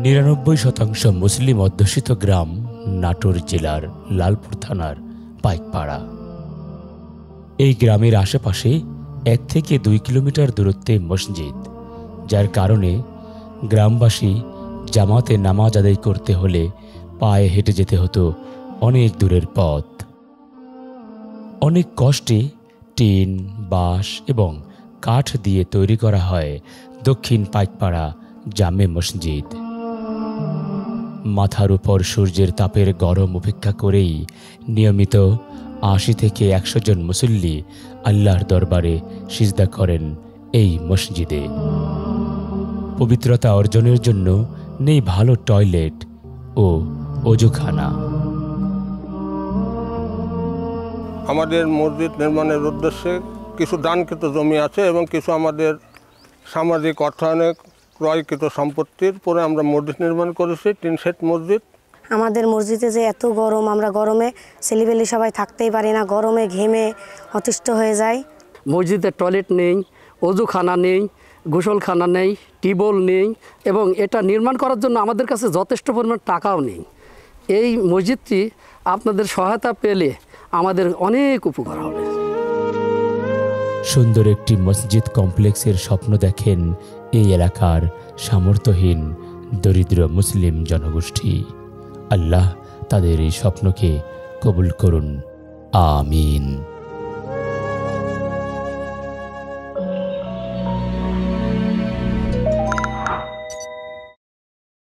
99% মুসলিম অধ্যুষিত গ্রাম নাটোর জেলার লালপুর থানার পাইকপাড়া। এই গ্রামের আশেপাশে 1 থেকে 2 কিলোমিটার দূরত্বে মসজিদ, যার কারণে গ্রামবাসী জামাতে নামাজ আদায় করতে হলে পায়ে হেঁটে যেতে হতো অনেক দূরের পথ। অনেক কষ্টে টিন, বাঁশ এবং কাঠ দিয়ে তৈরি করা হয় দক্ষিণ পাইকপাড়া জামে মসজিদ। মাথার উপর সূর্যের তাপের গরম উপেক্ষা করেই নিয়মিত 80 থেকে 100 জন মুসল্লি আল্লাহর দরবারে সিজদা করেন এই মসজিদে। পবিত্রতা অর্জনের জন্য নেই ভালো টয়লেট ও অজুখানা। আমাদের মসজিদ নির্মাণের উদ্দেশ্যে কিছু দানকৃত জমি আছে এবং কিছু আমাদের সামাজিক অর্থায়নে ক্রয়কৃত সম্পত্তির পরে আমরা মসজিদ নির্মাণ করেছি, 3 সেট মসজিদ। আমাদের মসজিদে যে এত গরম, আমরা গরমে ছেলেবেলি সবাই থাকতেই পারি না, গরমে ঘেমে অতিষ্ঠ হয়ে যায়। মসজিদে টয়লেট নেই, অজুখানা নেই, গোসলখানা নেই, টিউবওয়েল নেই এবং এটা নির্মাণ করার জন্য আমাদের কাছে যথেষ্ট পরিমাণ টাকাও নেই। এই মসজিদটি আপনাদের সহায়তা পেলে আমাদের অনেক উপকার হবে। সুন্দর একটি মসজিদ কমপ্লেক্সের স্বপ্ন দেখেন এই এলাকার সামর্থ্যহীন দরিদ্র মুসলিম জনগোষ্ঠী। আল্লাহ তাদের এই স্বপ্নকে কবুল করুন, আমিন।